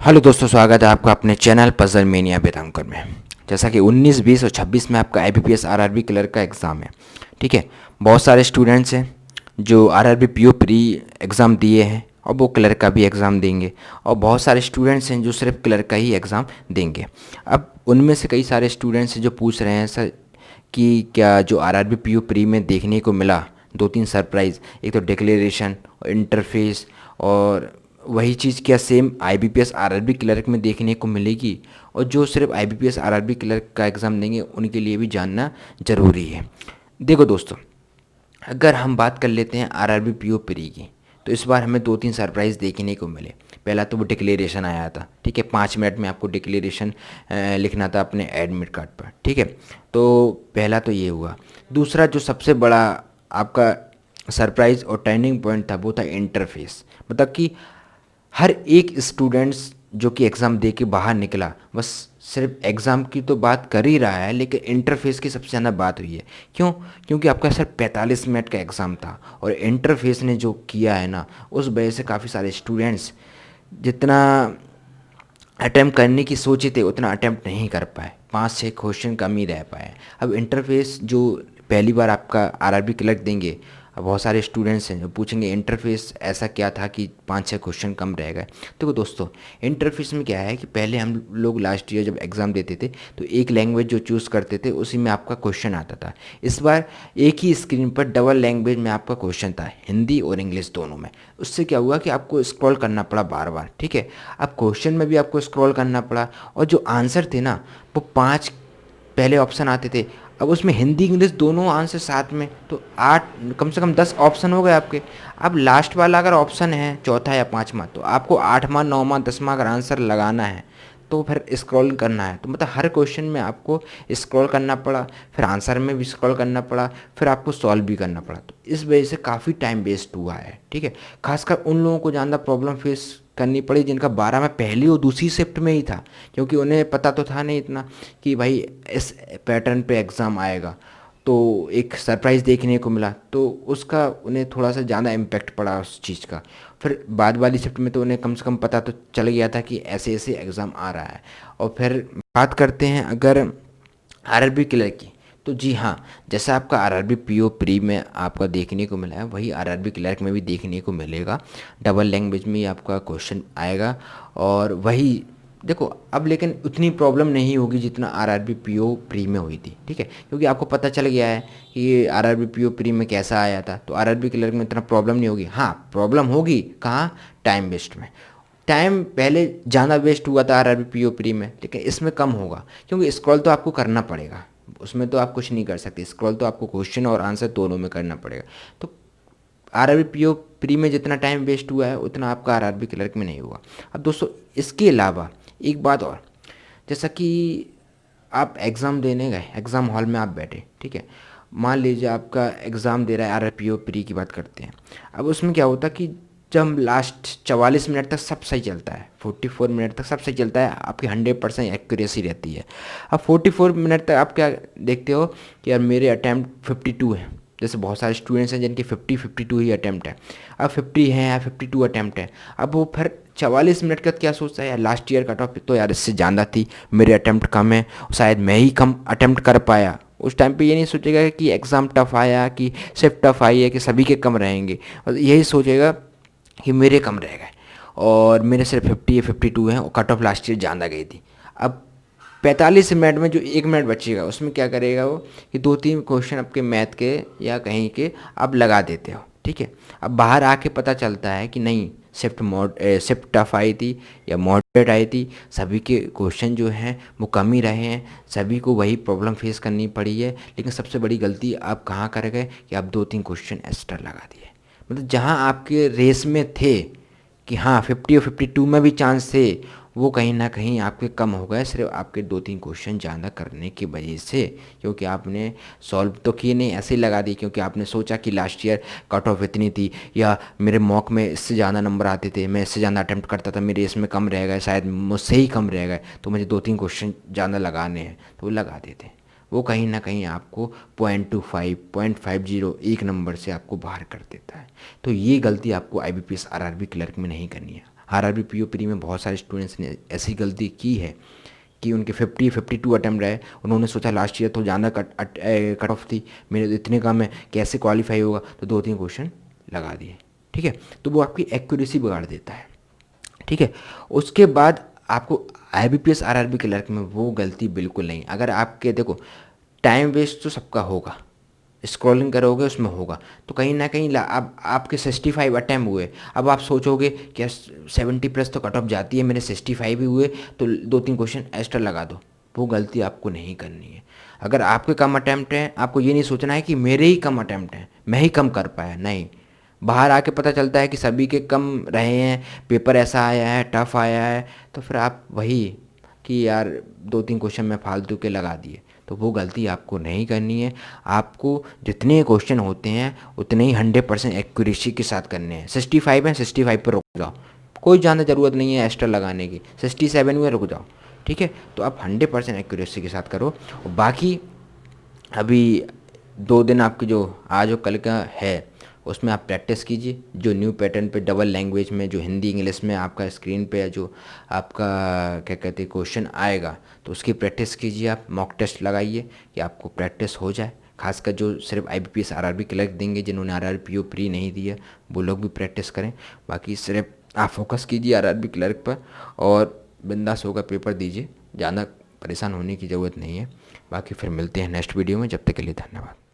Hello दोस्तों, स्वागत है आपका अपने चैनल पजल मेनिया वेदांकर में। जैसा कि 19, 20 और 26 में आपका आईबीपीएस आरआरबी क्लर्क का एग्ज़ाम है। ठीक है, बहुत सारे स्टूडेंट्स हैं जो आरआरबी पीओ प्री एग्ज़ाम दिए हैं और वो क्लर्क का भी एग्ज़ाम देंगे, और बहुत सारे स्टूडेंट्स हैं जो सिर्फ क्लर्क का ही एग्ज़ाम देंगे। अब उनमें से कई सारे स्टूडेंट्स हैं जो पूछ रहे हैं सर कि क्या जो आरआरबी पीओ प्री में देखने को मिला, दो तीन सरप्राइज़, एक तो डिक्लेरेशन और इंटरफेस, और वही चीज़ क्या सेम आईबीपीएस आरआरबी क्लर्क में देखने को मिलेगी। और जो सिर्फ आईबीपीएस आरआरबी क्लर्क का एग्ज़ाम देंगे उनके लिए भी जानना ज़रूरी है। देखो दोस्तों, अगर हम बात कर लेते हैं आरआरबी पीओ प्री की, तो इस बार हमें दो तीन सरप्राइज़ देखने को मिले। पहला तो वो डिक्लेरेशन आया था। ठीक है, 5 मिनट में आपको डिक्लेरेशन लिखना था अपने एडमिट कार्ड पर। ठीक है, तो पहला तो ये हुआ। दूसरा जो सबसे बड़ा आपका सरप्राइज़ और टर्निंग पॉइंट था वो था इंटरफेस। मतलब कि हर एक स्टूडेंट्स जो कि एग्ज़ाम दे के बाहर निकला, बस सिर्फ एग्ज़ाम की तो बात कर ही रहा है, लेकिन इंटरफेस की सबसे ज़्यादा बात हुई है। क्यों? क्योंकि आपका सिर्फ 45 मिनट का एग्ज़ाम था, और इंटरफेस ने जो किया है ना, उस वजह से काफ़ी सारे स्टूडेंट्स जितना अटैम्प्ट करने की सोचे थे उतना अटैम्प्ट नहीं कर पाए। 5-6 क्वेश्चन कम ही रह पाए। अब इंटरफेस जो पहली बार आपका आरआरबी क्लर्क देंगे, अब बहुत सारे स्टूडेंट्स हैं जो पूछेंगे इंटरफेस ऐसा क्या था कि 5-6 क्वेश्चन कम रह गए। देखो दोस्तों, इंटरफेस में क्या है कि पहले हम लोग लास्ट ईयर जब एग्ज़ाम देते थे तो एक लैंग्वेज जो चूज़ करते थे उसी में आपका क्वेश्चन आता था। इस बार एक ही स्क्रीन पर डबल लैंग्वेज में आपका क्वेश्चन था, हिंदी और इंग्लिश दोनों में। उससे क्या हुआ कि आपको स्क्रॉल करना पड़ा बार बार। ठीक है, अब क्वेश्चन में भी आपको स्क्रॉल करना पड़ा, और जो आंसर थे ना वो 5 पहले ऑप्शन आते थे, अब उसमें हिंदी इंग्लिश दोनों आंसर साथ में, तो 8 कम से कम 10 ऑप्शन हो गए आपके। अब लास्ट वाला अगर ऑप्शन है चौथा या पाँचवा, तो आपको 8वां 9वां 10वां अगर आंसर लगाना है तो फिर स्क्रॉल करना है। तो मतलब हर क्वेश्चन में आपको स्क्रॉल करना पड़ा, फिर आंसर में भी स्क्रॉल करना पड़ा, फिर आपको सॉल्व भी करना पड़ा। तो इस वजह से काफ़ी टाइम वेस्ट हुआ है। ठीक है, खासकर उन लोगों को ज़्यादा प्रॉब्लम फेस करनी पड़ी जिनका 12 में पहली और दूसरी शिफ्ट में ही था, क्योंकि उन्हें पता तो था नहीं इतना कि भाई इस पैटर्न पे एग्ज़ाम आएगा। तो एक सरप्राइज़ देखने को मिला, तो उसका उन्हें थोड़ा सा ज़्यादा इम्पेक्ट पड़ा उस चीज़ का। फिर बाद वाली शिफ्ट में तो उन्हें कम से कम पता तो चल गया था कि ऐसे ऐसे एग्ज़ाम आ रहा है। और फिर बात करते हैं अगर आरआरबी क्लर्क की, तो जी हाँ, जैसा आपका आरआरबी पीओ प्री में आपका देखने को मिला है वही आरआरबी क्लर्क में भी देखने को मिलेगा। डबल लैंग्वेज में ही आपका क्वेश्चन आएगा, और वही देखो अब लेकिन उतनी प्रॉब्लम नहीं होगी जितना आरआरबी पीओ प्री में हुई थी। ठीक है, क्योंकि आपको पता चल गया है कि ये आरआरबी पीओ प्री में कैसा आया था, तो आरआरबी क्लर्क में इतना प्रॉब्लम नहीं होगी। हाँ, प्रॉब्लम होगी कहाँ? टाइम वेस्ट में। टाइम पहले ज़्यादा वेस्ट हुआ था आरआरबी पीओ प्री में, लेकिन इसमें कम होगा, क्योंकि स्क्रॉल तो आपको करना पड़ेगा, उसमें तो आप कुछ नहीं कर सकते। स्क्रॉल तो आपको क्वेश्चन और आंसर दोनों में करना पड़ेगा। तो आरआरबी पीओ प्री में जितना टाइम वेस्ट हुआ है उतना आपका आरआरबी क्लर्क में नहीं हुआ। अब दोस्तों, इसके अलावा एक बात और, जैसा कि आप एग्ज़ाम देने गए, एग्ज़ाम हॉल में आप बैठे, ठीक है, मान लीजिए आपका एग्ज़ाम दे रहा है, आरआरबी पीओ प्री की बात करते हैं। अब उसमें क्या होता है कि जब लास्ट 44 मिनट तक सब सही चलता है, 44 मिनट तक सब सही चलता है, आपकी 100% एक्यूरेसी रहती है। अब 44 मिनट तक आप क्या देखते हो कि यार मेरे अटैम्प्ट 52 है। जैसे बहुत सारे स्टूडेंट्स हैं जिनके 52 ही अटैम्प्ट है। अब 50 है या 52 अटैम्प्ट है, अब वो फिर 44 मिनट का क्या सोचता है, यार लास्ट ईयर कट ऑफ तो यार इससे ज़्यादा थी, मेरे अटैम्प्ट कम है, शायद मैं ही कम अटैम्प्ट कर पाया। उस टाइम पे ये नहीं सोचेगा कि एग्ज़ाम टफ आया, कि शिफ्ट टफ आई है, कि सभी के कम रहेंगे, और यही सोचेगा कि मेरे कम रह गए, और मेरे सिर्फ 50 या 52 हैं, और कट ऑफ लास्ट ईयर ज़्यादा गई थी। अब 45 मिनट में जो 1 मिनट बचेगा उसमें क्या करेगा वो कि 2-3 क्वेश्चन आपके मैथ के या कहीं के आप लगा देते हो। ठीक है, अब बाहर आके पता चलता है कि नहीं, शिफ्ट टफ आई थी या मॉडरेट आई थी, सभी के क्वेश्चन जो हैं वो कम ही रहे हैं, सभी को वही प्रॉब्लम फेस करनी पड़ी है। लेकिन सबसे बड़ी गलती आप कहाँ कर गए कि आप 2-3 क्वेश्चन एक्स्ट्रा लगा दिए। मतलब जहाँ आपके रेस में थे कि हाँ 50 और 52 में भी चांस थे, वो कहीं ना कहीं आपके कम हो गए, सिर्फ आपके 2-3 क्वेश्चन ज़्यादा करने की वजह से। क्योंकि आपने सॉल्व तो किए नहीं, ऐसे ही लगा दिए, क्योंकि आपने सोचा कि लास्ट ईयर कट ऑफ इतनी थी, या मेरे मॉक में इससे ज़्यादा नंबर आते थे, मैं इससे ज़्यादा अटैम्प्ट करता था, मेरे इसमें कम रह गए, शायद मुझसे ही कम रह गए, तो मुझे 2-3 क्वेश्चन ज़्यादा लगाने हैं, तो वो लगा देते। वो कहीं ना कहीं आपको 0.25 0.50 एक नंबर से आपको बाहर कर देता है। तो ये गलती आपको आईबीपीएस आरआरबी क्लर्क में नहीं करनी है। आरआरबी पीओ प्री में बहुत सारे स्टूडेंट्स ने ऐसी गलती की है कि उनके 52 अटैम्प्ट रहे, उन्होंने सोचा लास्ट ईयर तो ज़्यादा कट ऑफ थी, मेरे इतने कम है कैसे क्वालिफाई होगा, तो 2-3 क्वेश्चन लगा दिए। ठीक है, तो वो आपकी एक्यूरेसी बिगाड़ देता है। ठीक है, उसके बाद आपको आईबीपीएस आरआरबी क्लर्क में वो गलती बिल्कुल नहीं। अगर आपके देखो टाइम वेस्ट तो सबका होगा, स्क्रॉलिंग करोगे उसमें होगा, तो कहीं ना कहीं अब आपके 65 अटैम्प्ट हुए, अब आप सोचोगे कि 70+ तो कट ऑफ जाती है, मेरे 65 ही हुए तो 2-3 क्वेश्चन एक्स्ट्रा लगा दो। वो गलती आपको नहीं करनी है। अगर आपके कम अटैम्प्ट हैं, आपको ये नहीं सोचना है कि मेरे ही कम अटैम्प्ट हैं, मैं ही कम कर पाया, नहीं। बाहर आके पता चलता है कि सभी के कम रहे हैं, पेपर ऐसा आया है, टफ आया है, तो फिर आप वही कि यार 2-3 क्वेश्चन में फालतू के लगा दिए, तो वो गलती आपको नहीं करनी है। आपको जितने क्वेश्चन होते हैं उतने ही 100% एक्यूरेसी के साथ करने हैं। 65 है, 65 पर रुक जाओ, कोई ज़्यादा ज़रूरत नहीं है एक्स्ट्रा लगाने की। 67 हुए, रुक जाओ। ठीक है, तो आप 100% एक्यूरेसी के साथ करो। और बाकी अभी 2 दिन आपकी जो आज और कल का है उसमें आप प्रैक्टिस कीजिए। जो न्यू पैटर्न पे डबल लैंग्वेज में जो हिंदी इंग्लिश में आपका स्क्रीन पे जो आपका क्या कहते हैं क्वेश्चन आएगा, तो उसकी प्रैक्टिस कीजिए। आप मॉक टेस्ट लगाइए कि आपको प्रैक्टिस हो जाए। खासकर जो सिर्फ आईबीपीएस आरआरबी क्लर्क देंगे, जिन्होंने आरआरबी पीओ प्री नहीं दिया, वो लोग भी प्रैक्टिस करें। बाकी सिर्फ आप फोकस कीजिए आरआरबी क्लर्क पर और बिंदास होकर पेपर दीजिए, ज़्यादा परेशान होने की ज़रूरत नहीं है। बाकी फिर मिलते हैं नेक्स्ट वीडियो में, जब तक के लिए धन्यवाद।